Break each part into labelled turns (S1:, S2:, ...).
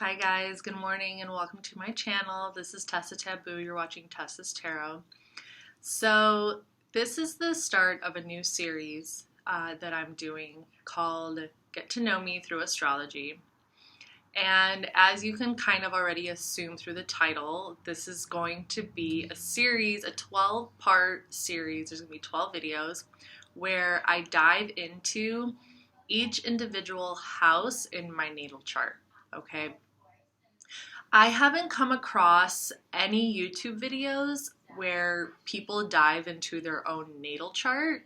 S1: Hi guys, good morning and welcome to my channel. This is Tessa Taboo. You're watching Tessa's Tarot. So this is the start of a new series that I'm doing called Get to Know Me Through Astrology. And as you can kind of already assume through the title, this is going to be a series, a 12-part series. There's going to be 12 videos where I dive into each individual house in my natal chart. Okay. I haven't come across any YouTube videos where people dive into their own natal chart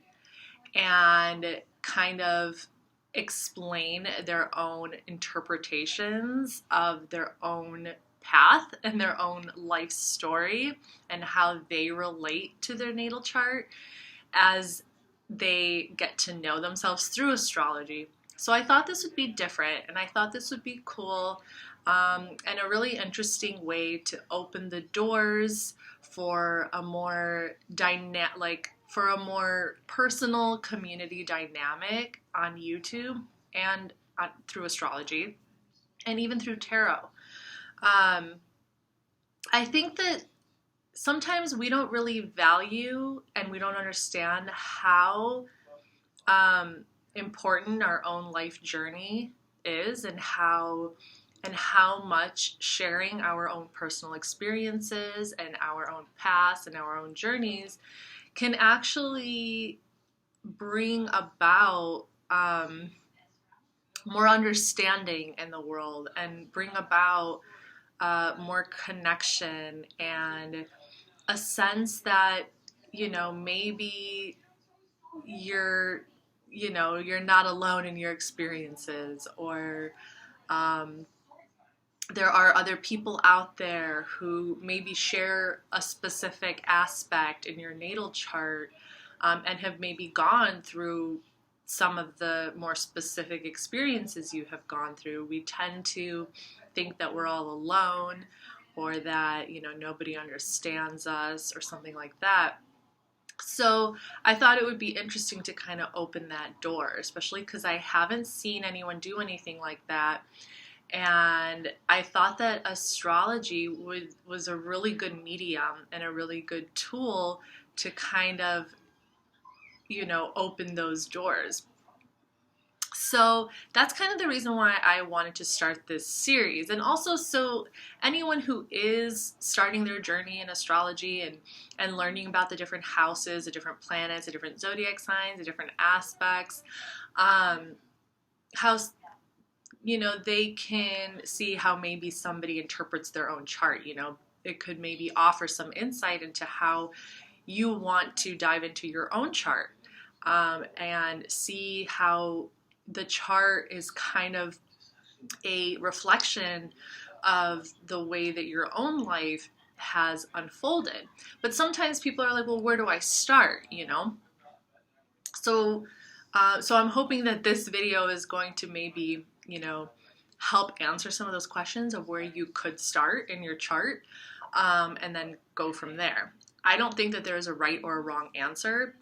S1: and kind of explain their own interpretations of their own path and their own life story and how they relate to their natal chart as they get to know themselves through astrology. So I thought this would be different, and I thought this would be cool and a really interesting way to open the doors for a more for a more personal community dynamic on YouTube and through astrology and even through tarot. I think that sometimes we don't really value and we don't understand how important our own life journey is and how much sharing our own personal experiences and our own past and our own journeys can actually bring about more understanding in the world and bring about more connection and a sense that, maybe you're not alone in your experiences, or there are other people out there who maybe share a specific aspect in your natal chart and have maybe gone through some of the more specific experiences you have gone through. We tend to think that we're all alone, or that, nobody understands us or something like that. So I thought it would be interesting to kind of open that door, especially because I haven't seen anyone do anything like that. And I thought that astrology was a really good medium and a really good tool to kind of, open those doors. So that's kind of the reason why I wanted to start this series. And also, so anyone who is starting their journey in astrology and learning about the different houses, the different planets, the different zodiac signs, the different aspects, how they can see how maybe somebody interprets their own chart. It could maybe offer some insight into how you want to dive into your own chart and see how the chart is kind of a reflection of the way that your own life has unfolded. But sometimes people are like, well, where do I start? So I'm hoping that this video is going to maybe, help answer some of those questions of where you could start in your chart and then go from there. I don't think that there is a right or a wrong answer.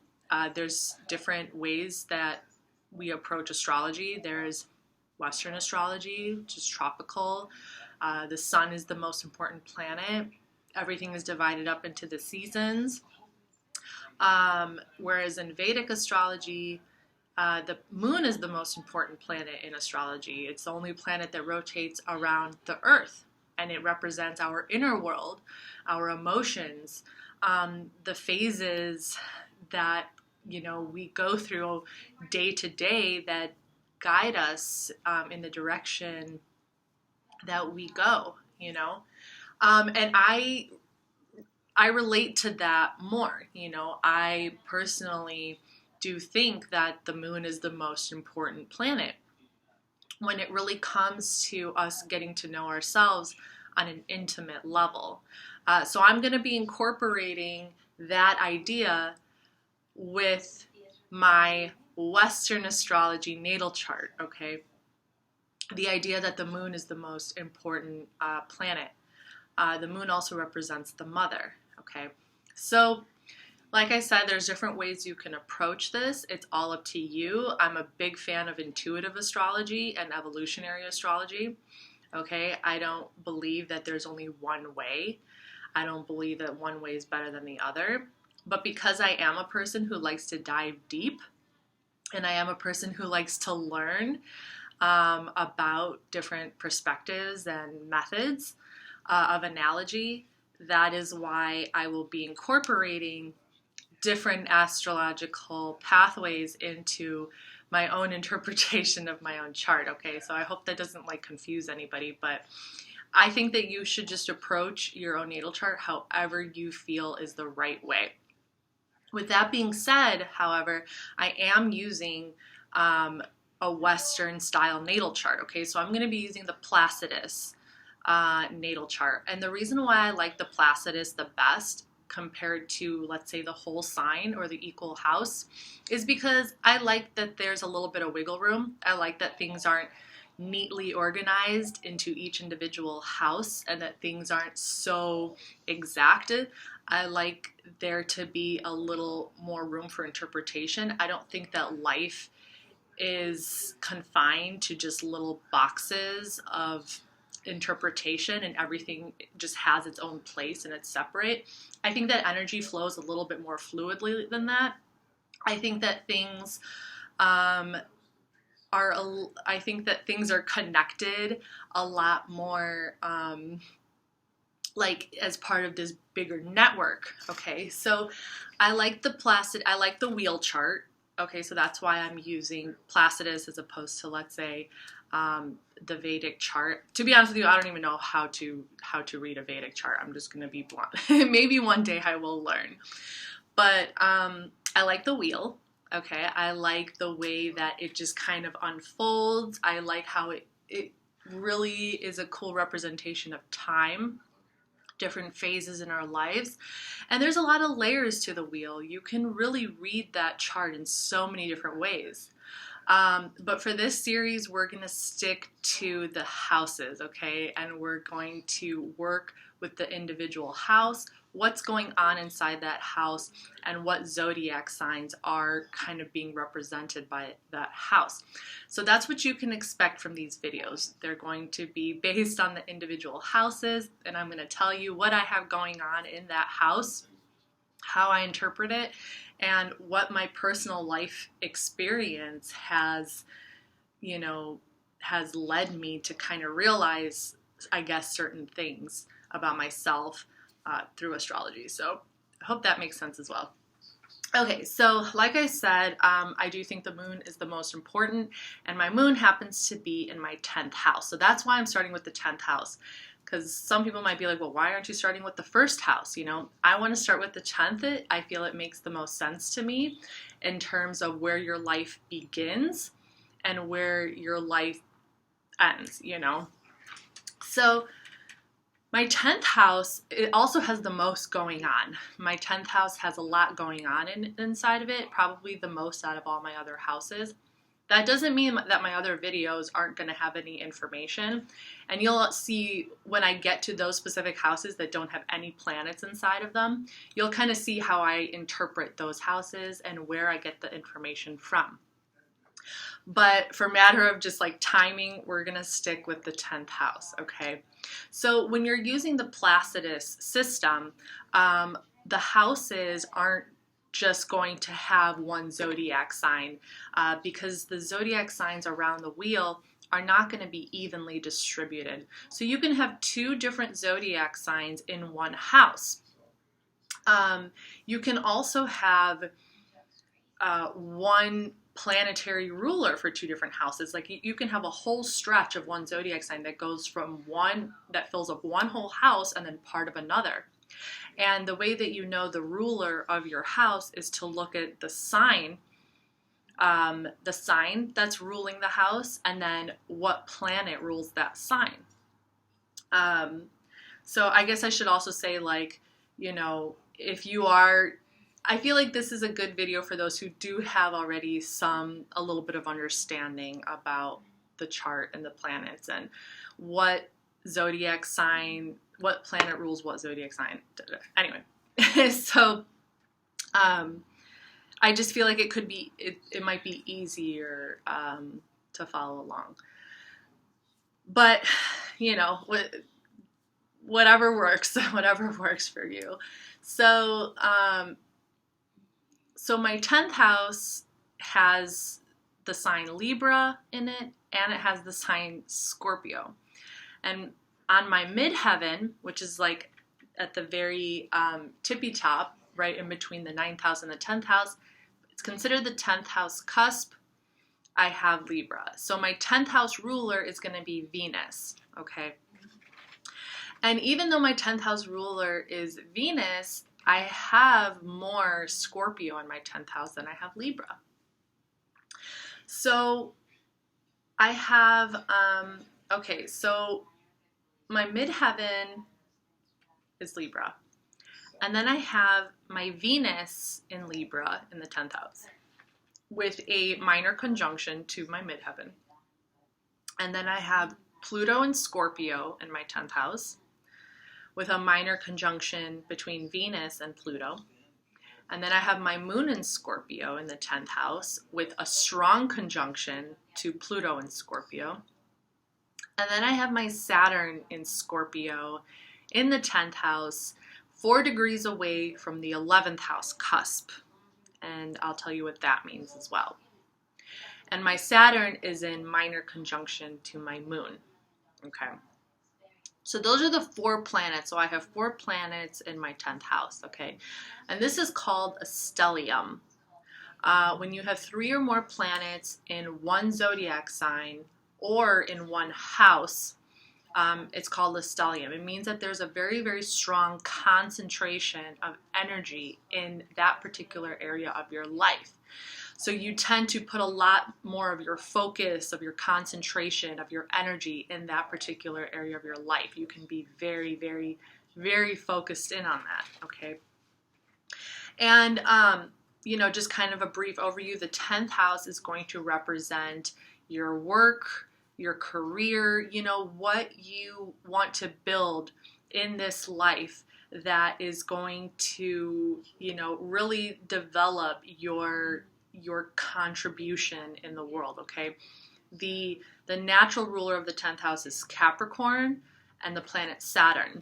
S1: There's different ways that we approach astrology. There's Western astrology, which is tropical. The sun is the most important planet. Everything is divided up into the seasons. Whereas in Vedic astrology, the moon is the most important planet in astrology. It's the only planet that rotates around the earth, and it represents our inner world, our emotions, the phases that, we go through day to day that guide us in the direction that we go, and I relate to that more. I personally do think that the moon is the most important planet when it really comes to us getting to know ourselves on an intimate level. So I'm going to be incorporating that idea with my Western astrology natal chart, okay? The idea that the moon is the most important planet. The moon also represents the mother, okay? So like I said, there's different ways you can approach this. It's all up to you. I'm a big fan of intuitive astrology and evolutionary astrology. Okay, I don't believe that there's only one way. I don't believe that one way is better than the other. But because I am a person who likes to dive deep, and I am a person who likes to learn about different perspectives and methods of analogy, that is why I will be incorporating different astrological pathways into my own interpretation of my own chart. Okay, so I hope that doesn't like confuse anybody, but I think that you should just approach your own natal chart however you feel is the right way. With that being said, however, I am using a Western style natal chart. Okay, so I'm going to be using the Placidus natal chart. And the reason why I like the Placidus the best compared to, let's say, the whole sign or the equal house is because I like that there's a little bit of wiggle room. I like that things aren't neatly organized into each individual house and that things aren't so exacted. I like there to be a little more room for interpretation. I don't think that life is confined to just little boxes of interpretation and everything just has its own place and it's separate. I think that energy flows a little bit more fluidly than that. I think that things are connected a lot more like as part of this bigger network. Okay, so I like the wheel chart. Okay, so that's why I'm using Placidus as opposed to, let's say, the Vedic chart. To be honest with you, I don't even know how to read a Vedic chart. I'm just gonna be blunt. Maybe one day I will learn. But I like the wheel. Okay, I like the way that it just kind of unfolds. I like how it really is a cool representation of time, different phases in our lives. And there's a lot of layers to the wheel. You can really read that chart in so many different ways. But for this series, we're going to stick to the houses, okay? And we're going to work with the individual house, what's going on inside that house, and what zodiac signs are kind of being represented by that house. So that's what you can expect from these videos. They're going to be based on the individual houses, and I'm going to tell you what I have going on in that house, how I interpret it, and what my personal life experience has led me to kind of realize, I guess, certain things about myself through astrology. So I hope that makes sense as well. Okay, so like I said, I do think the moon is the most important, and my moon happens to be in my 10th house. So that's why I'm starting with the 10th house. Because some people might be like, well, why aren't you starting with the first house? I want to start with the 10th. I feel it makes the most sense to me in terms of where your life begins and where your life ends, So my 10th house, it also has the most going on. My 10th house has a lot going on inside of it, probably the most out of all my other houses. That doesn't mean that my other videos aren't going to have any information. And you'll see when I get to those specific houses that don't have any planets inside of them, you'll kind of see how I interpret those houses and where I get the information from. But for matter of just like timing, we're going to stick with the 10th house, okay? So when you're using the Placidus system, the houses aren't just going to have one zodiac sign because the zodiac signs around the wheel are not going to be evenly distributed. So you can have two different zodiac signs in one house. You can also have one planetary ruler for two different houses. Like you can have a whole stretch of one zodiac sign that goes from that fills up one whole house and then part of another. And the way that you know the ruler of your house is to look at the sign that's ruling the house, and then what planet rules that sign. So I guess I should also say, like, if you are, I feel like this is a good video for those who do have already a little bit of understanding about the chart and the planets and what zodiac sign, what planet rules what zodiac sign. Anyway, so I just feel like it might be easier to follow along. But you know, whatever works, whatever works for you. So, so my 10th house has the sign Libra in it, and it has the sign Scorpio. And on my midheaven, which is like at the very tippy top, right in between the 9th house and the 10th house, it's considered the 10th house cusp. I have Libra. So my 10th house ruler is going to be Venus, okay? And even though my 10th house ruler is Venus, I have more Scorpio in my 10th house than I have Libra. So I have, okay, so my midheaven is Libra. And then I have my Venus in Libra in the 10th house with a minor conjunction to my midheaven. And then I have Pluto and Scorpio in my 10th house with a minor conjunction between Venus and Pluto. And then I have my moon in Scorpio in the 10th house with a strong conjunction to Pluto and Scorpio. And then I have my Saturn in Scorpio in the 10th house, 4 degrees away from the 11th house cusp. And I'll tell you what that means as well. And my Saturn is in minor conjunction to my moon. Okay. So those are the 4 planets. So I have 4 planets in my 10th house, okay? And this is called a stellium. When you have 3 or more planets in one zodiac sign or in one house, it's called a stellium. It means that there's a very, very strong concentration of energy in that particular area of your life. So you tend to put a lot more of your focus, of your concentration, of your energy in that particular area of your life. You can be very, very, very focused in on that, okay? And, you know, just kind of a brief overview, the 10th house is going to represent your work, your career, you know, what you want to build in this life that is going to, you know, really develop your contribution in the world, okay? The natural ruler of the 10th house is Capricorn and the planet Saturn,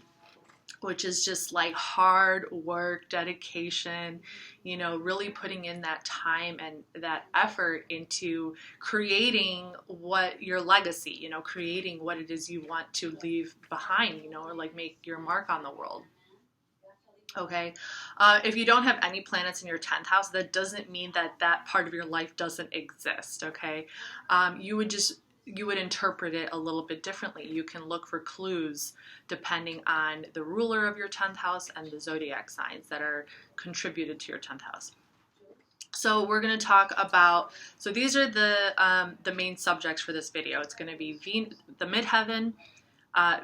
S1: which is just like hard work, dedication, you know, really putting in that time and that effort into creating what your legacy, you know, creating what it is you want to leave behind, you know, or like make your mark on the world. Okay, if you don't have any planets in your 10th house, that doesn't mean that that part of your life doesn't exist, okay? You would interpret it a little bit differently. You can look for clues depending on the ruler of your 10th house and the zodiac signs that are contributed to your 10th house. So we're going to talk about, so these are the main subjects for this video. It's going to be the midheaven,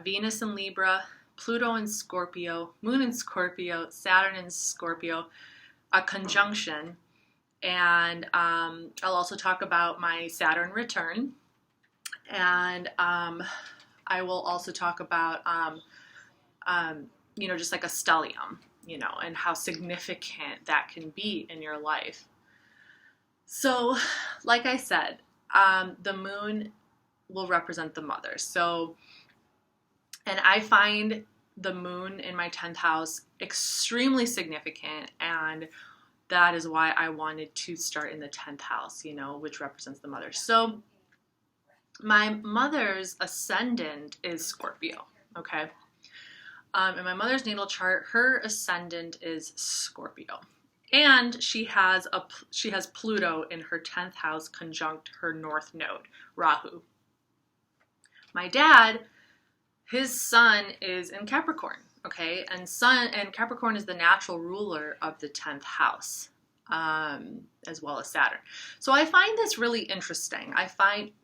S1: Venus and Libra, Pluto in Scorpio, Moon in Scorpio, Saturn in Scorpio, a conjunction, and I'll also talk about my Saturn return, and I will also talk about, you know, just like a stellium, you know, and how significant that can be in your life. So, like I said, the moon will represent the mother. So, and I find the moon in my 10th house extremely significant, and that is why I wanted to start in the 10th house, you know, which represents the mother. So my mother's ascendant is Scorpio, okay? In my mother's natal chart, her ascendant is Scorpio. And she has Pluto in her 10th house conjunct her north node, Rahu. My dad, his sun is in Capricorn, okay? And Capricorn is the natural ruler of the 10th house, as well as Saturn. So I find this really interesting.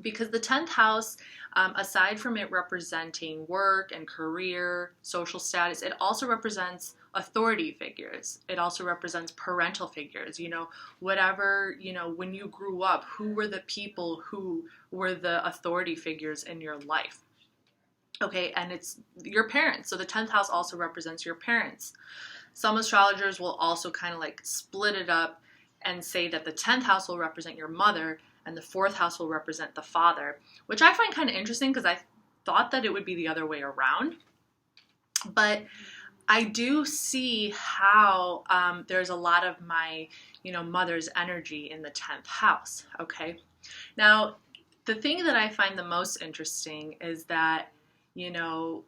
S1: Because the 10th house, aside from it representing work and career, social status, it also represents authority figures. It also represents parental figures, you know, whatever, you know, when you grew up, who were the people who were the authority figures in your life? Okay, and it's your parents. So the 10th house also represents your parents. Some astrologers will also kind of like split it up and say that the 10th house will represent your mother and the 4th house will represent the father, which I find kind of interesting because thought that it would be the other way around. But I do see how there's a lot of my, mother's energy in the 10th house, okay? Now, the thing that I find the most interesting is that, I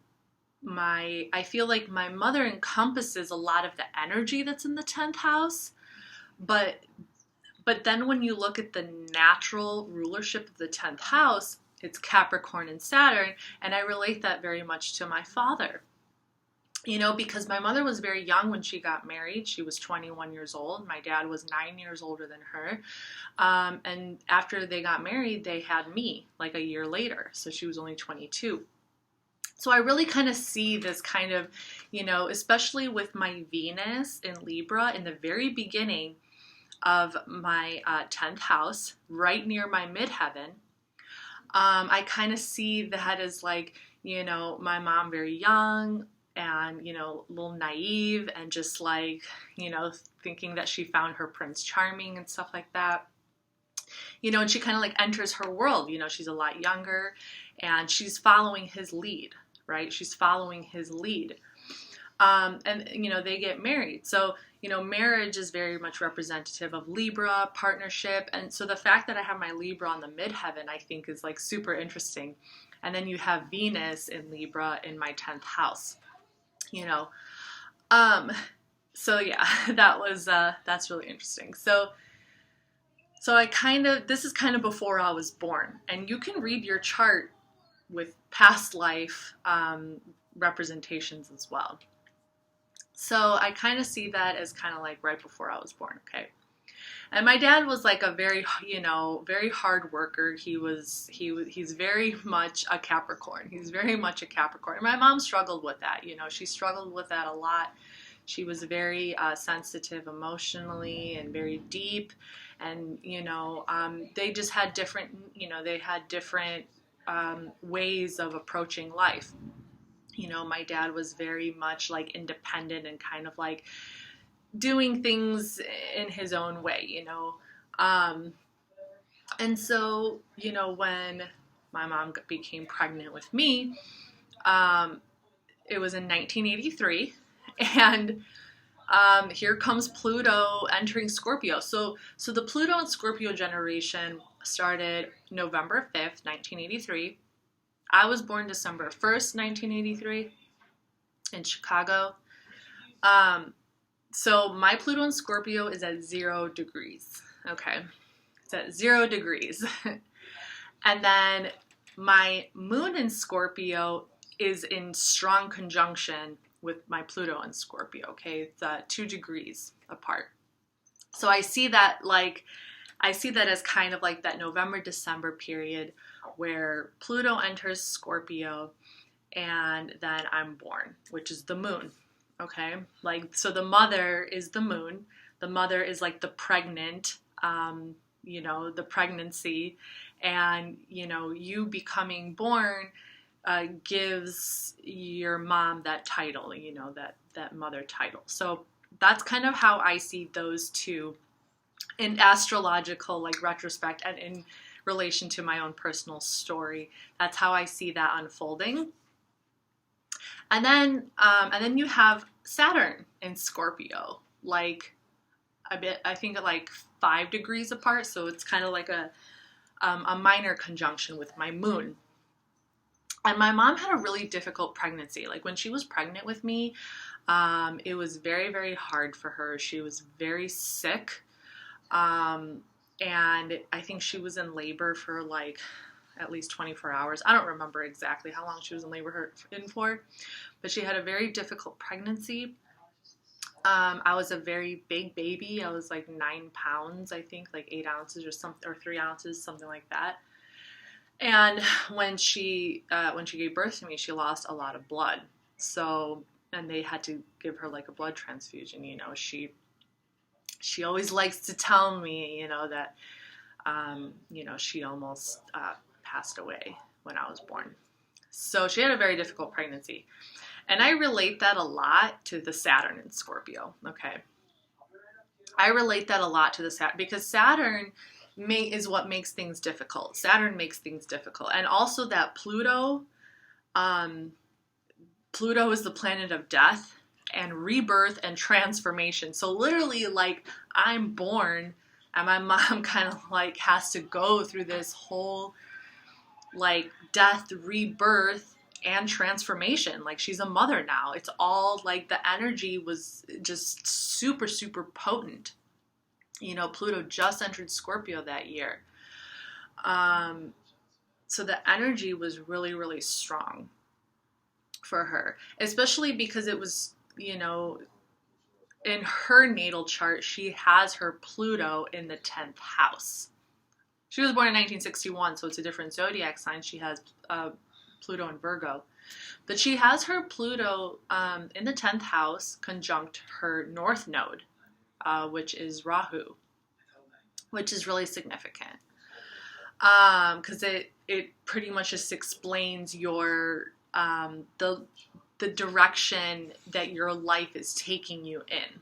S1: feel like my mother encompasses a lot of the energy that's in the 10th house, but then when you look at the natural rulership of the 10th house, it's Capricorn and Saturn, and I relate that very much to my father. Because my mother was very young when she got married. She was 21 years old. My dad was 9 years older than her. And after they got married, they had me like a year later. So she was only 22. So I really kind of see this kind of, especially with my Venus in Libra in the very beginning of my 10th house, right near my midheaven. I kind of see that as like, my mom very young, and, a little naive and just like, thinking that she found her Prince Charming and stuff like that. And she kind of like enters her world, she's a lot younger and she's following his lead, right? She's following his lead. And, they get married. So, marriage is very much representative of Libra, partnership. And so the fact that I have my Libra on the midheaven, I think is like super interesting. And then you have Venus in Libra in my 10th house. So yeah, that's really interesting. So this is kind of before I was born, and you can read your chart with past life, representations as well. So I kind of see that as kind of like right before I was born. Okay. And my dad was like a very, very hard worker. He's very much a Capricorn. He's very much a Capricorn. And my mom struggled with that. She struggled with that a lot. She was very sensitive emotionally and very deep. And, they just had different, ways of approaching life. My dad was very much like independent and kind of like doing things in his own way, and so, when my mom became pregnant with me, it was in 1983, and here comes Pluto entering Scorpio. So the Pluto and Scorpio generation started November 5th, 1983. I was born December 1st, 1983 in Chicago. So my Pluto in Scorpio is at 0 degrees, okay? It's at 0 degrees. And then my moon in Scorpio is in strong conjunction with my Pluto in Scorpio, okay? It's 2 degrees apart. So I see that as kind of like that November-December period where Pluto enters Scorpio, and then I'm born, which is the moon. Okay, so the mother is the moon. The mother is like the pregnant, the pregnancy, and, you becoming born gives your mom that title, that mother title. So that's kind of how I see those two in astrological, retrospect, and in relation to my own personal story. That's how I see that unfolding. And then you have Saturn in Scorpio, I think 5 degrees apart. So it's kind of like a minor conjunction with my moon. And my mom had a really difficult pregnancy. When she was pregnant with me, it was very, very hard for her. She was very sick. And I think she was in labor for at least 24 hours. I don't remember exactly how long she was in labor for, but she had a very difficult pregnancy. I was a very big baby. I was 9 pounds, I think, 8 ounces or 3 ounces, something like that. And when she gave birth to me, she lost a lot of blood. So, and they had to give her a blood transfusion. She always likes to tell me, that, she almost passed away when I was born. So she had a very difficult pregnancy. And I relate that a lot to the Saturn in Scorpio, okay? I relate that a lot to the Saturn, because Saturn is what makes things difficult. Saturn makes things difficult. And also that Pluto Pluto is the planet of death and rebirth and transformation. So literally, like, I'm born and my mom kind of like has to go through this whole like death, rebirth, and transformation. Like, she's a mother now. It's all like the energy was just super, super potent. You know, Pluto just entered Scorpio that year. So the energy was really, really strong for her, especially because it was, you know, in her natal chart, she has her Pluto in the 10th house. She was born in 1961, so it's a different zodiac sign. She has Pluto in Virgo. But she has her Pluto in the 10th house conjunct her north node, which is Rahu, which is really significant. Because it pretty much just explains your the direction that your life is taking you in.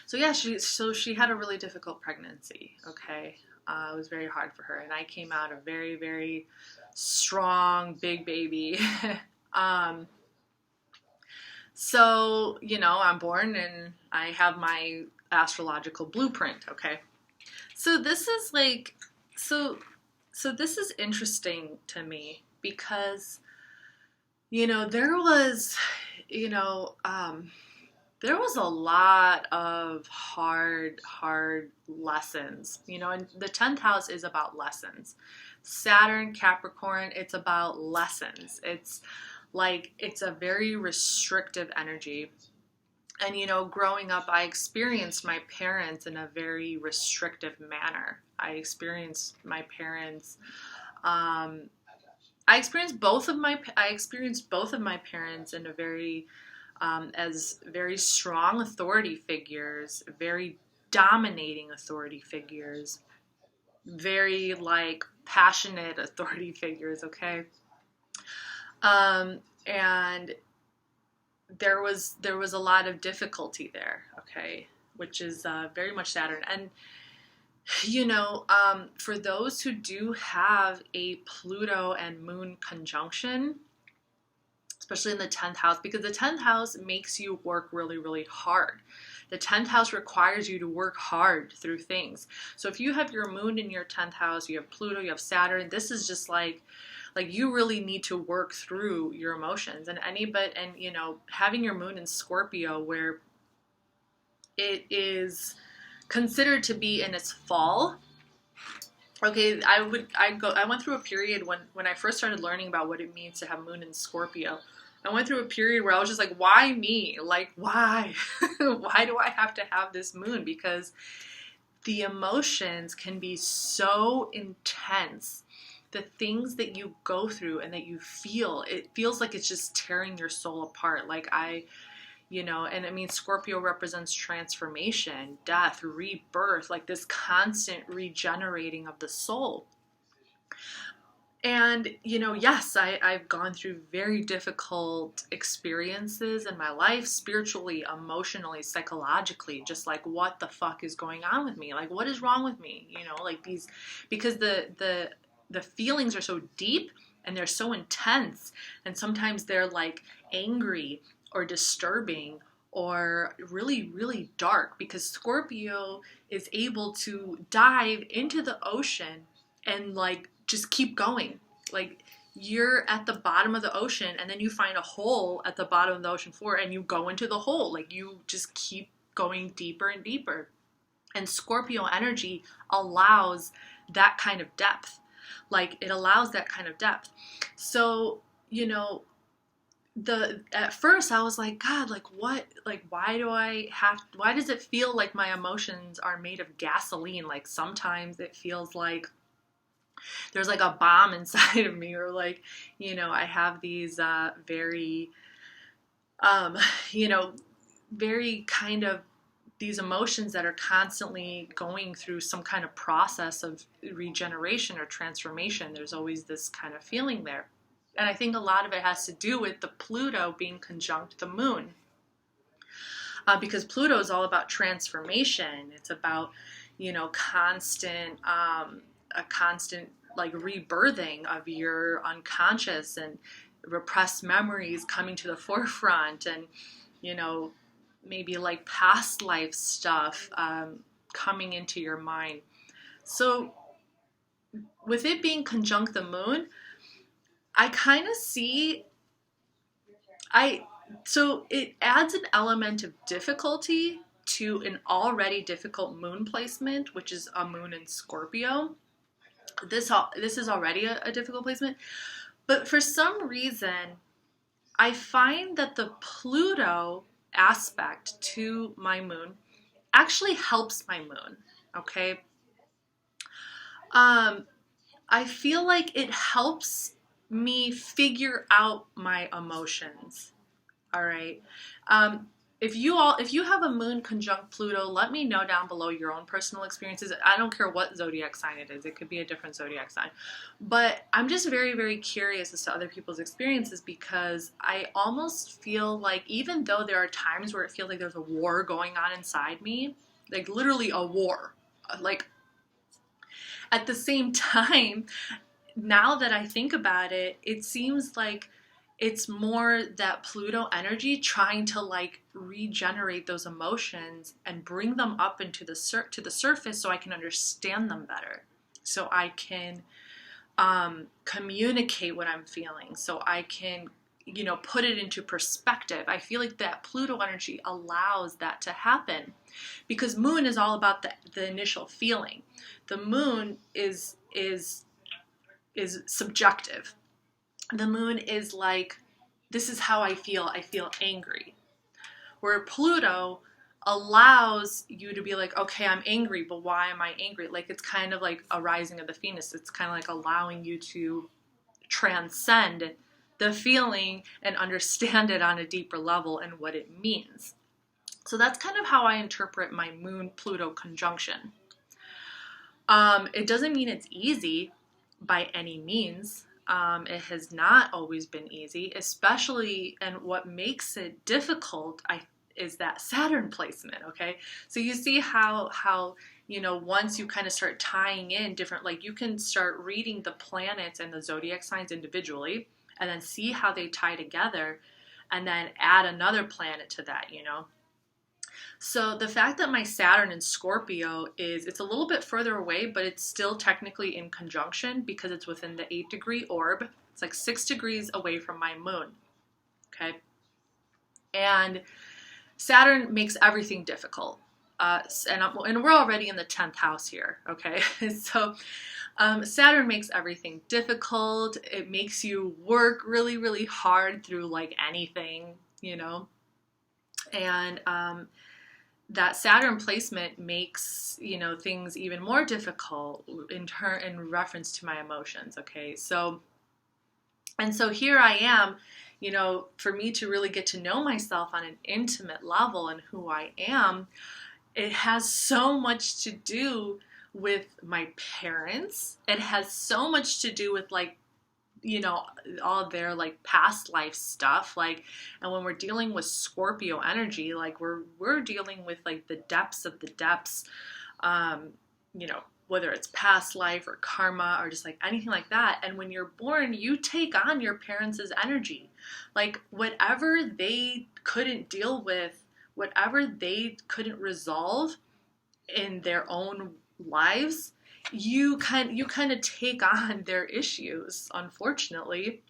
S1: So yeah, she had a really difficult pregnancy. Okay, it was very hard for her, and I came out a very, very strong big baby. So you know, I'm born and I have my astrological blueprint. Okay, so this is like so this is interesting to me because, you know, there was a lot of hard lessons, you know, and the 10th house is about lessons. Saturn, Capricorn, it's about lessons. It's like, it's a very restrictive energy. And, you know, growing up, I experienced my parents in a very restrictive manner. I experienced my parents, I experienced both of my parents in a very, as very strong authority figures, very dominating authority figures, very like passionate authority figures. Okay. And there was a lot of difficulty there. Okay. Which is, very much Saturn. And, you know, for those who do have a Pluto and Moon conjunction, especially in the 10th house, because the 10th house makes you work really, really hard. The 10th house requires you to work hard through things. So if you have your Moon in your 10th house, you have Pluto, you have Saturn, this is just like you really need to work through your emotions. And you know, having your Moon in Scorpio, where it is considered to be in its fall. Okay, I went through a period when I first started learning about what it means to have Moon in Scorpio. I went through a period where I was just like, why me? Like, why? Why do I have to have this Moon? Because the emotions can be so intense. The things that you go through and that you feel, it feels like it's just tearing your soul apart. Like you know, and I mean, Scorpio represents transformation, death, rebirth, like this constant regenerating of the soul. And, you know, yes, I've gone through very difficult experiences in my life, spiritually, emotionally, psychologically, just like, what the fuck is going on with me? Like, what is wrong with me? You know, like these, because the feelings are so deep and they're so intense, and sometimes they're like angry or disturbing or really, really dark, because Scorpio is able to dive into the ocean and like just keep going. Like, you're at the bottom of the ocean and then you find a hole at the bottom of the ocean floor and you go into the hole. Like, you just keep going deeper and deeper. And Scorpio energy allows that kind of depth. Like, it allows that kind of depth. So, you know, at first I was like, God, like, what, like, why does it feel like my emotions are made of gasoline? Like, sometimes it feels like there's like a bomb inside of me, or like, you know, I have these very you know, very kind of these emotions that are constantly going through some kind of process of regeneration or transformation. There's always this kind of feeling there. And I think a lot of it has to do with the Pluto being conjunct the Moon. Because Pluto is all about transformation. It's about, you know, a constant like rebirthing of your unconscious and repressed memories coming to the forefront, and maybe like past life stuff coming into your mind. So with it being conjunct the moon, I kind of see so it adds an element of difficulty to an already difficult moon placement, which is a moon in Scorpio. This is already a difficult placement, but for some reason, I find that the Pluto aspect to my moon actually helps my moon. Okay, I feel like it helps me figure out my emotions. All right. If you have a moon conjunct Pluto, let me know down below your own personal experiences. I don't care what zodiac sign it is. It could be a different zodiac sign. But I'm just very, very curious as to other people's experiences, because I almost feel like, even though there are times where it feels like there's a war going on inside me, like literally a war, like at the same time, now that I think about it, it seems like it's more that Pluto energy trying to like regenerate those emotions and bring them up into the surface so I can understand them better, so I can communicate what I'm feeling, so I can put it into perspective. I feel like that Pluto energy allows that to happen, because moon is all about the initial feeling. The moon is subjective. The moon is like, this is how I feel. I feel angry. Where Pluto allows you to be like, okay, I'm angry, but why am I angry? Like, it's kind of like a rising of the phoenix. It's kind of like allowing you to transcend the feeling and understand it on a deeper level and what it means. So that's kind of how I interpret my moon-Pluto conjunction. It doesn't mean it's easy by any means. It has not always been easy, especially, and what makes it difficult, is that Saturn placement, okay? So you see how once you kind of start tying in different, like, you can start reading the planets and the zodiac signs individually, and then see how they tie together, and then add another planet to that, So the fact that my Saturn in Scorpio it's a little bit further away, but it's still technically in conjunction because it's within the 8-degree orb. It's like 6 degrees away from my moon, okay? And Saturn makes everything difficult. And we're already in the 10th house here, okay? So Saturn makes everything difficult. It makes you work really, really hard through like anything, and that Saturn placement makes, things even more difficult in reference to my emotions, okay? So here I am, for me to really get to know myself on an intimate level and who I am, it has so much to do with my parents. It has so much to do with like, all their like past life stuff, like, and when we're dealing with Scorpio energy, like we're dealing with like the depths of the depths, whether it's past life or karma or just like anything like that. And when you're born, you take on your parents' energy, like whatever they couldn't deal with, whatever they couldn't resolve in their own lives, you kind of take on their issues. Unfortunately,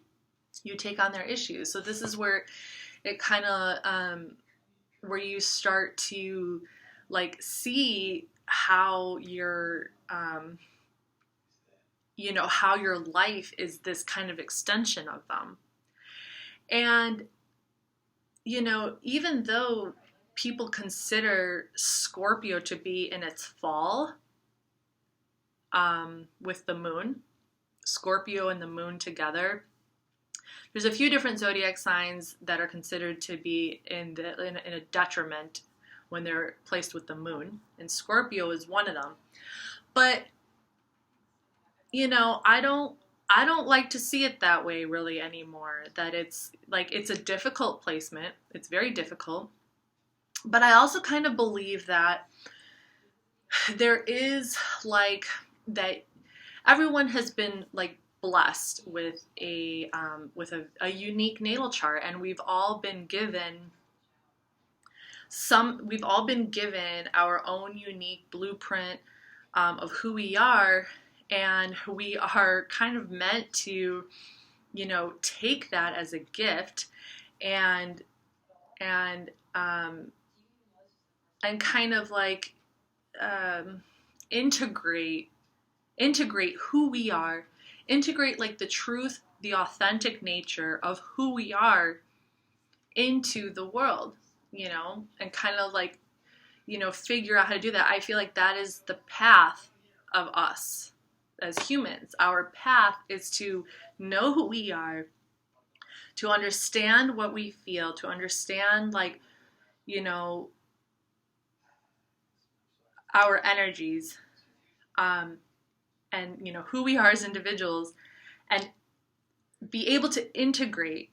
S1: you take on their issues. So this is where it kind of where you start to like see how your how your life is this kind of extension of them. And even though people consider Scorpio to be in its fall, with the moon, Scorpio and the moon together, there's a few different zodiac signs that are considered to be in a detriment when they're placed with the moon, and Scorpio is one of them. But I don't like to see it that way really anymore, that it's like it's a difficult placement. It's very difficult. But I also kind of believe that there is like that, everyone has been like blessed with a unique natal chart, and we've all been given our own unique blueprint of who we are, and we are kind of meant to, take that as a gift and and um, and kind of like integrate who we are, integrate like the truth, the authentic nature of who we are into the world, and kind of like, figure out how to do that. I feel like that is the path of us as humans. Our path is to know who we are, to understand what we feel, to understand like, our energies, and who we are as individuals, and be able to integrate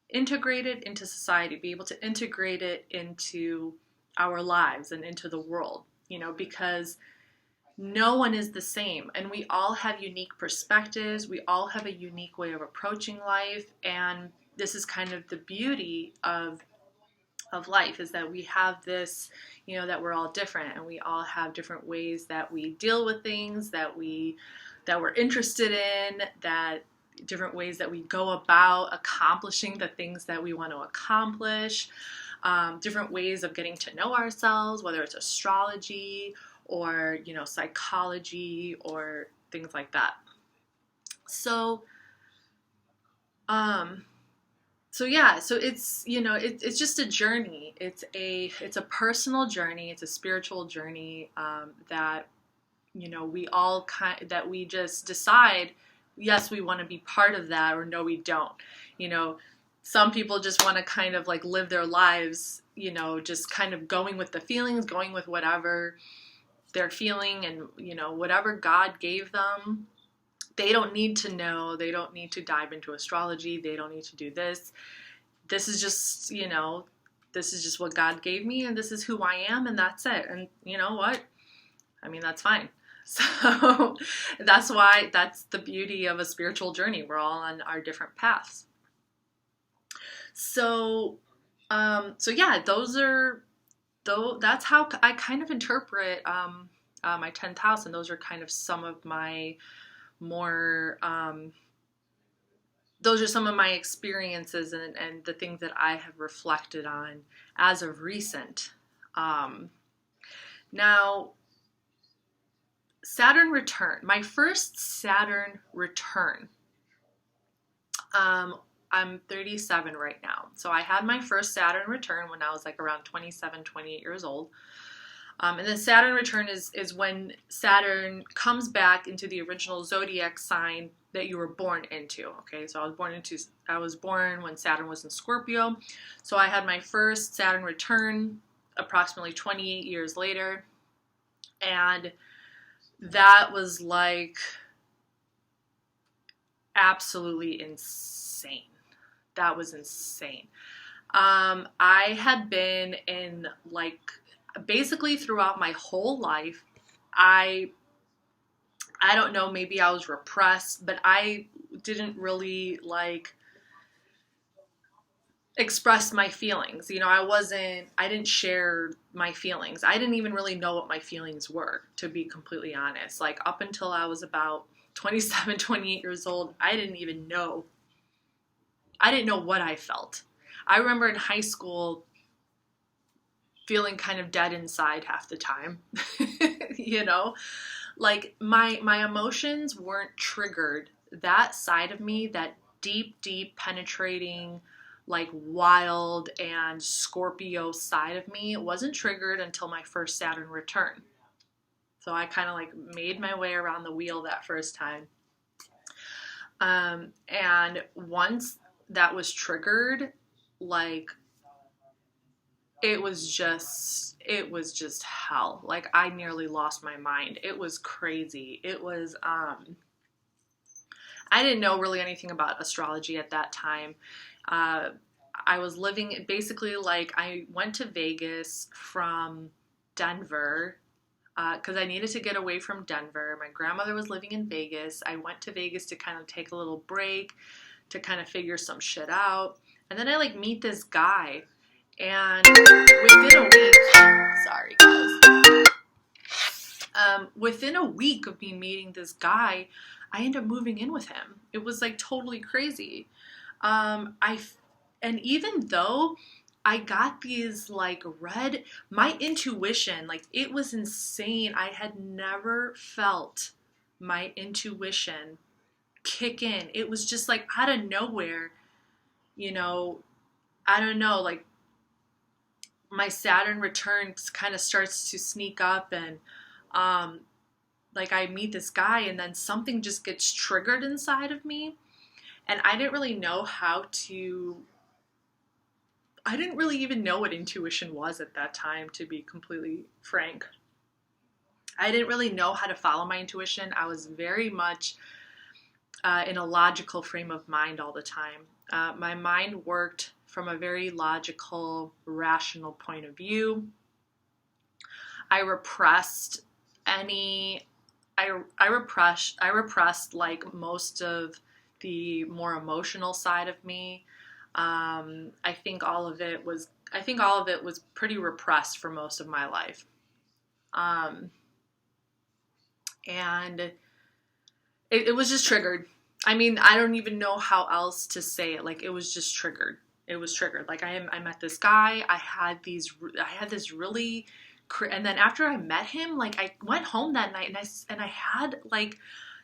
S1: it into society, be able to integrate it into our lives and into the world, because no one is the same, and we all have unique perspectives, we all have a unique way of approaching life, and this is kind of the beauty of life, is that we have this, that we're all different, and we all have different ways that we deal with things that we're interested in, that different ways that we go about accomplishing the things that we want to accomplish, different ways of getting to know ourselves, whether it's astrology or, psychology or things like that. So, so it's, it's just a journey. It's a personal journey. It's a spiritual journey, that, that we just decide, yes, we want to be part of that, or no, we don't. Some people just want to kind of like live their lives, just kind of going with the feelings, going with whatever they're feeling, and, whatever God gave them. They don't need to know. They don't need to dive into astrology. They don't need to do this. This is just, this is just what God gave me, and this is who I am, and that's it. And you know what? I mean, that's fine. So that's the beauty of a spiritual journey. We're all on our different paths. So yeah, that's how I kind of interpret my 10th house, and those are kind of some of my more, those are some of my experiences and the things that I have reflected on as of recent. Now, Saturn return, my first Saturn return. I'm 37 right now. So I had my first Saturn return when I was like around 27, 28 years old. And then Saturn return is when Saturn comes back into the original zodiac sign that you were born into. Okay, so I was born when Saturn was in Scorpio. So I had my first Saturn return approximately 28 years later. And that was like absolutely insane. That was insane. I had been in like basically throughout my whole life, I don't know, maybe I was repressed, but I didn't really like express my feelings. I didn't share my feelings. I didn't even really know what my feelings were, to be completely honest. Like up until I was about 27, 28 years old, I didn't know what I felt. I remember in high school feeling kind of dead inside half the time, like my emotions weren't triggered. That side of me, that deep penetrating, like wild and Scorpio side of me, wasn't triggered until my first Saturn return. So I kind of like made my way around the wheel that first time. And once that was triggered, like it was just hell. Like I nearly lost my mind. It was crazy. It was, I didn't know really anything about astrology at that time. I was living basically like I went to Vegas from Denver, because I needed to get away from Denver. My grandmother was living in Vegas. I went to Vegas to kind of take a little break, to kind of figure some shit out. And then I like meet this guy, and within a week, sorry guys, within a week of me meeting this guy, I ended up moving in with him. It was like totally crazy. And even though I got these like my intuition, like it was insane. I had never felt my intuition kick in. It was just like out of nowhere, you know, I don't know, like my Saturn return kind of starts to sneak up, and like I meet this guy, and then something just gets triggered inside of me, and I didn't really know I didn't really even know what intuition was at that time, to be completely frank. I didn't really know how to follow my intuition. I was very much in a logical frame of mind all the time. My mind worked from a very logical, rational point of view. I repressed like most of the more emotional side of me. I think all of it was pretty repressed for most of my life. And it was just triggered. I mean, I don't even know how else to say it. Like, it was just triggered. It was triggered. Like, I met this guy. I had this really, and then after I met him, like, I went home that night, and I had like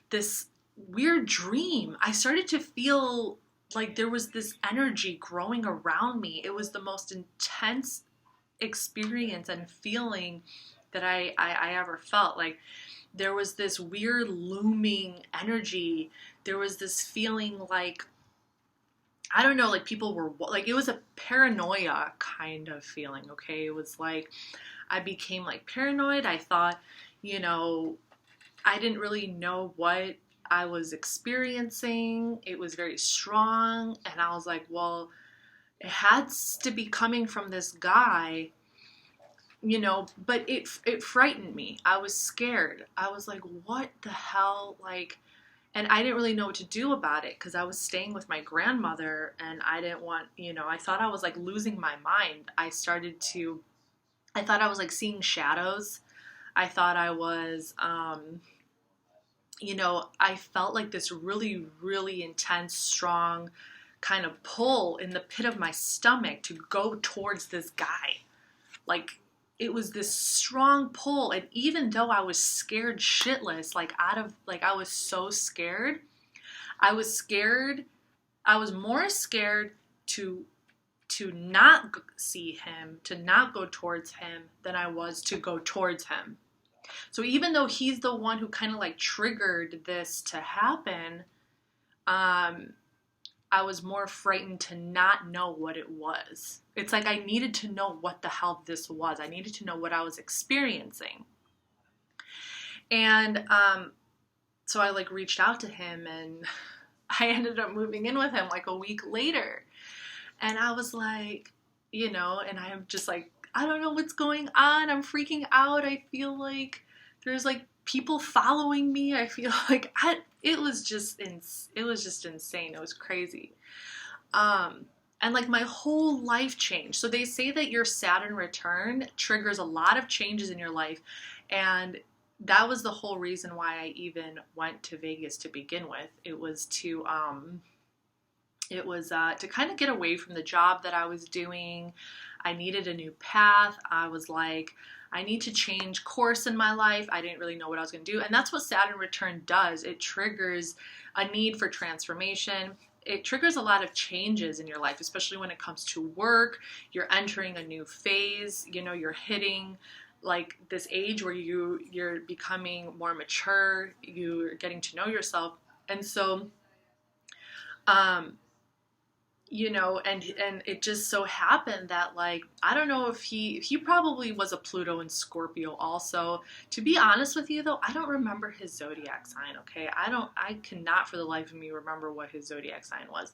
S1: this weird dream. I started to feel like there was this energy growing around me. It was the most intense experience and feeling that I ever felt. Like, there was this weird looming energy. There was this feeling like, I don't know, like people were, like, it was a paranoia kind of feeling, okay? It was like, I became like paranoid. I thought, you know, I didn't really know what I was experiencing. It was very strong. And I was like, well, it has to be coming from this guy, you know, but it frightened me. I was scared. I was like, what the hell? Like, and I didn't really know what to do about it, because I was staying with my grandmother, and I didn't want, you know, I thought I was like losing my mind. I thought I was like seeing shadows. I thought I was, you know, I felt like this really, really intense, strong kind of pull in the pit of my stomach to go towards this guy. Like, it was this strong pull. And even though I was scared shitless, like I was so scared, I was more scared to not see him, to not go towards him, than I was to go towards him. So even though he's the one who kind of like triggered this to happen, I was more frightened to not know what it was. It's like I needed to know what the hell this was. I needed to know what I was experiencing. And so I like reached out to him, and I ended up moving in with him like a week later. And I was like, you know, and I'm just like, I don't know what's going on. I'm freaking out. I feel like there's like people following me. I feel like it was just insane. It was crazy. And like my whole life changed. So they say that your Saturn return triggers a lot of changes in your life. And that was the whole reason why I even went to Vegas to begin with. It was to kind of get away from the job that I was doing. I needed a new path. I was like, I need to change course in my life. I didn't really know what I was going to do. And that's what Saturn return does. It triggers a need for transformation. It triggers a lot of changes in your life, especially when it comes to work. You're entering a new phase. You know, you're hitting like this age where you're becoming more mature. You're getting to know yourself. And so, you know, and it just so happened that, like, I don't know if he probably was a Pluto and Scorpio also. To be honest with you though, I don't remember his zodiac sign, okay? I cannot for the life of me remember what his zodiac sign was.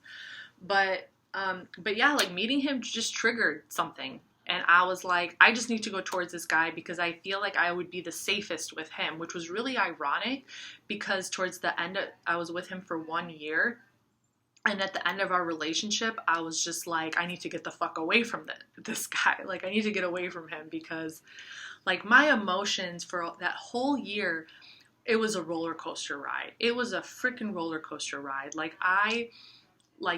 S1: But yeah, like meeting him just triggered something. And I was like, I just need to go towards this guy because I feel like I would be the safest with him, which was really ironic because towards the end, I was with him for 1 year. And at the end of our relationship, I was just like, I need to get the fuck away from this guy. Like, I need to get away from him because, like, my emotions for that whole year, it was a roller coaster ride. It was a freaking roller coaster ride. Like, I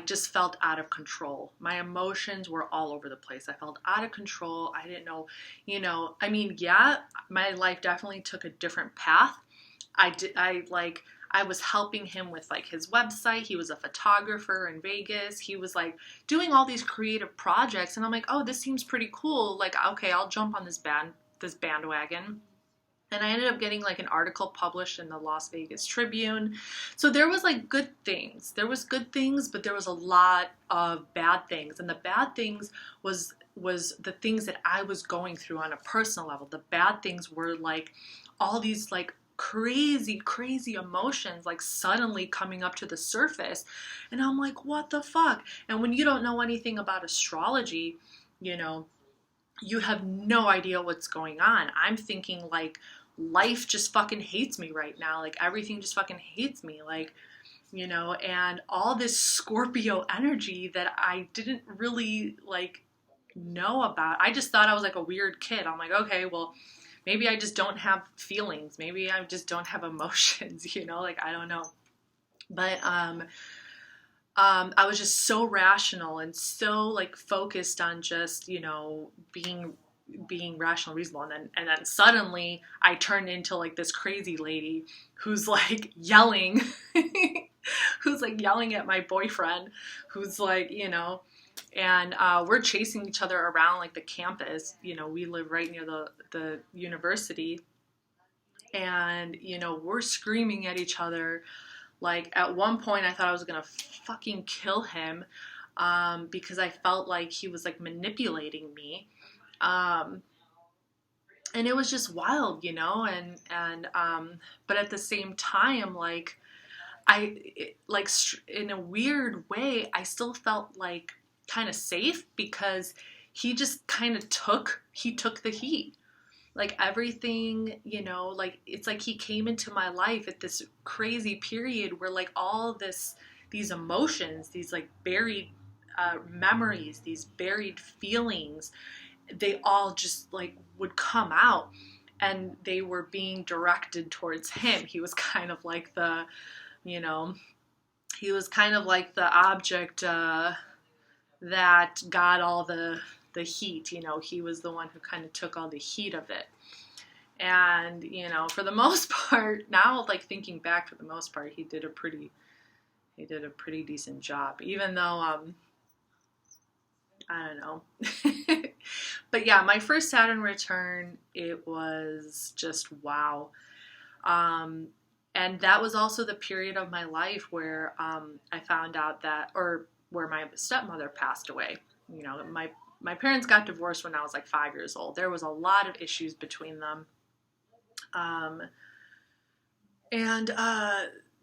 S1: just felt out of control. My emotions were all over the place. I felt out of control. I didn't know, I mean, yeah, my life definitely took a different path. I was helping him with like his website. He was a photographer in Vegas. He was like doing all these creative projects. And I'm like, oh, this seems pretty cool. Like, okay, I'll jump on this bandwagon. And I ended up getting like an article published in the Las Vegas Tribune. So there was like good things. There was good things, but there was a lot of bad things. And the bad things was the things that I was going through on a personal level. The bad things were like all these like crazy emotions like suddenly coming up to the surface. And I'm like, what the fuck? And when you don't know anything about astrology, you have no idea what's going on. I'm thinking like life just fucking hates me right now. Like everything just fucking hates me. Like, and all this Scorpio energy that I didn't really like know about. I just thought I was like a weird kid. I'm like, okay, well, maybe I just don't have feelings. Maybe I just don't have emotions, like, I don't know. But, I was just so rational and so like focused on just, being rational, reasonable. And then suddenly I turned into like this crazy lady who's like yelling, who's like yelling at my boyfriend, who's like, and we're chasing each other around like the campus. We live right near the university, and we're screaming at each other. Like at one point I thought I was gonna fucking kill him because I felt like he was like manipulating me. And it was just wild, and but at the same time, like in a weird way, I still felt like kind of safe because he just kind of took the heat. Like everything, like it's like he came into my life at this crazy period where like all these emotions, these like buried memories, these buried feelings, they all just like would come out, and they were being directed towards him. He was kind of like the, he was kind of like the object that got all the heat. He was the one who kind of took all the heat of it. And for the most part, now like thinking back, for the most part, he did a pretty decent job, even though I don't know. But yeah, my first Saturn return, it was just wow. And that was also the period of my life where I found out where my stepmother passed away. My parents got divorced when I was like 5 years old. There was a lot of issues between them.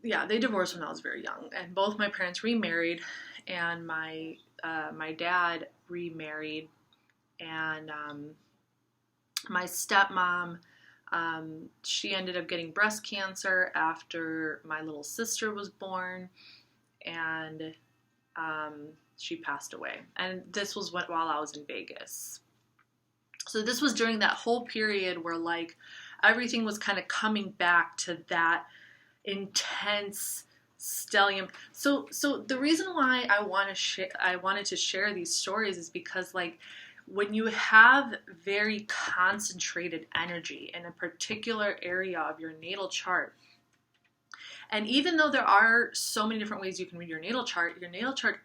S1: Yeah, they divorced when I was very young, and both my parents remarried, and my dad remarried, and my stepmom, she ended up getting breast cancer after my little sister was born, and she passed away. And this was while I was in Vegas. So this was during that whole period where like everything was kind of coming back to that intense stellium. So the reason why I wanted to share these stories is because like when you have very concentrated energy in a particular area of your natal chart, and even though there are so many different ways you can read your natal chart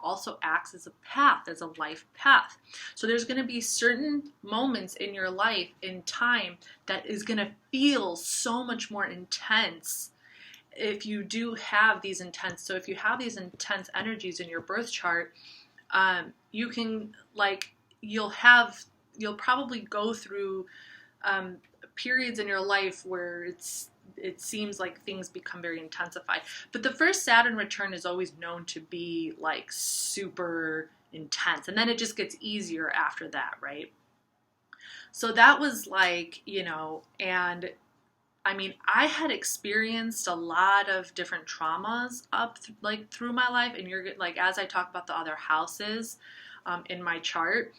S1: also acts as a path, as a life path. So there's going to be certain moments in your life, in time, that is going to feel so much more intense if you do have these intense. So if you have these intense energies in your birth chart, you can you'll probably go through periods in your life where it seems like things become very intensified. But the first Saturn return is always known to be like super intense, and then it just gets easier after that, right? So that was like, you know, and I mean, I had experienced a lot of different traumas like through my life, and you're like, as I talk about the other houses in my chart,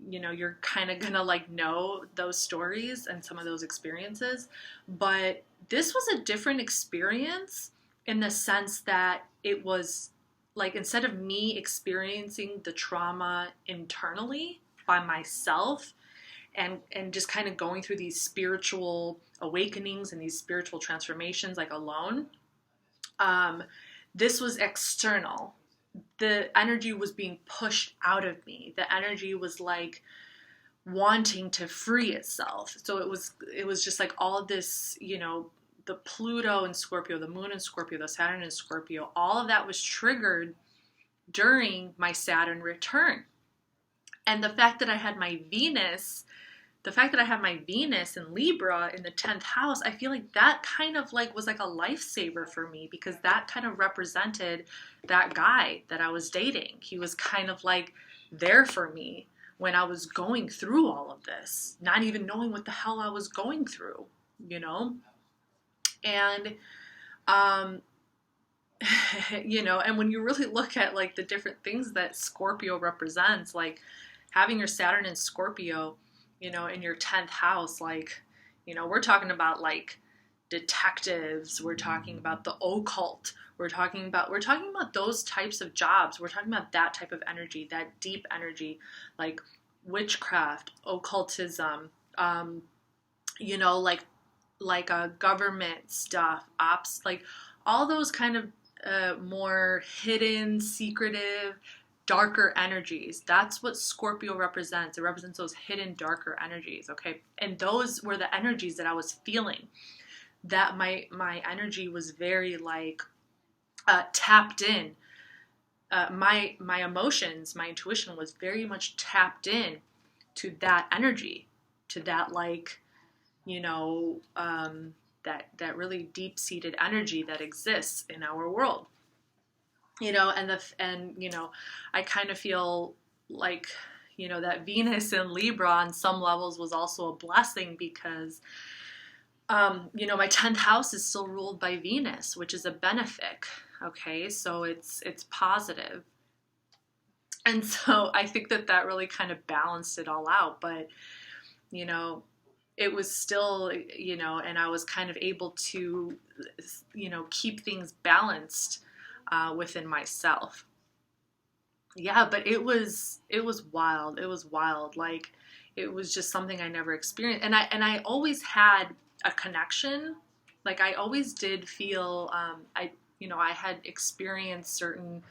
S1: you know, you're kind of gonna like know those stories and some of those experiences. But this was a different experience in the sense that it was like, instead of me experiencing the trauma internally by myself, and just kind of going through these spiritual awakenings and these spiritual transformations like alone, um, this was external. The energy was being pushed out of me. The energy was like wanting to free itself. So it was just like all of this, you know, the Pluto in Scorpio, the moon in Scorpio, the Saturn in Scorpio, all of that was triggered during my Saturn return. And the fact that I had my Venus in Libra in the 10th house, I feel like that kind of like was like a lifesaver for me, because that kind of represented that guy that I was dating. He was kind of like there for me when I was going through all of this, not even knowing what the hell I was going through, you know? And, you know, and when you really look at like the different things that Scorpio represents, like having your Saturn in Scorpio, you know, in your 10th house, like, you know, we're talking about like detectives, we're talking about the occult, we're talking about those types of jobs. We're talking about that type of energy, that deep energy, like witchcraft, occultism, you know, like government stuff, ops, like all those kind of more hidden, secretive, darker energies. That's what Scorpio represents. It represents those hidden, darker energies, okay? And those were the energies that I was feeling. That my energy was very like tapped in. My emotions, my intuition was very much tapped in to that energy, to that like, you know, that really deep-seated energy that exists in our world. You know, and you know, I kind of feel like, you know, that Venus in Libra on some levels was also a blessing, because you know, my 10th house is still ruled by Venus, which is a benefic. Okay, so it's positive. And so I think that really kind of balanced it all out. But, you know, it was still, you know, and I was kind of able to, you know, keep things balanced within myself. Yeah, but it was wild. It was wild. Like, it was just something I never experienced. And I always had a connection. Like, I always did feel, you know, I had experienced certain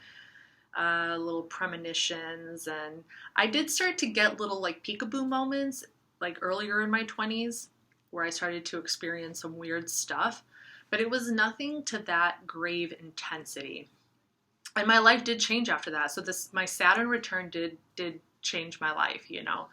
S1: little premonitions, and I did start to get little like peekaboo moments like earlier in my 20s, where I started to experience some weird stuff, but it was nothing to that grave intensity. And my life did change after that. So my Saturn return did change my life, you know.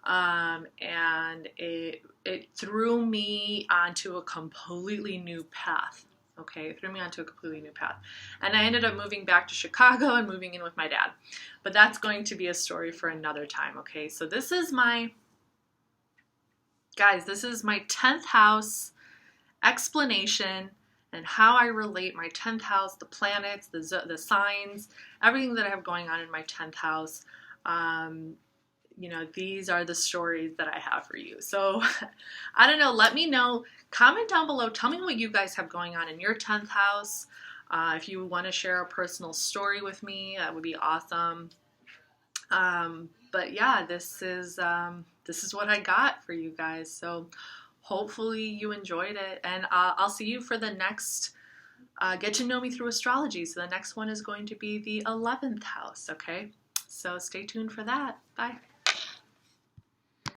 S1: And it threw me onto a completely new path. Okay, it threw me onto a completely new path. And I ended up moving back to Chicago and moving in with my dad. But that's going to be a story for another time, okay? So this is my 10th house explanation, and how I relate my 10th house, the planets, the signs, everything that I have going on in my 10th house. You know, these are the stories that I have for you. So I don't know. Let me know. Comment down below. Tell me what you guys have going on in your 10th house. If you want to share a personal story with me, that would be awesome. But yeah, this is what I got for you guys. So hopefully you enjoyed it, and I'll see you for the next Get to Know Me Through Astrology. So the next one is going to be the 11th house, okay? So stay tuned for that. Bye.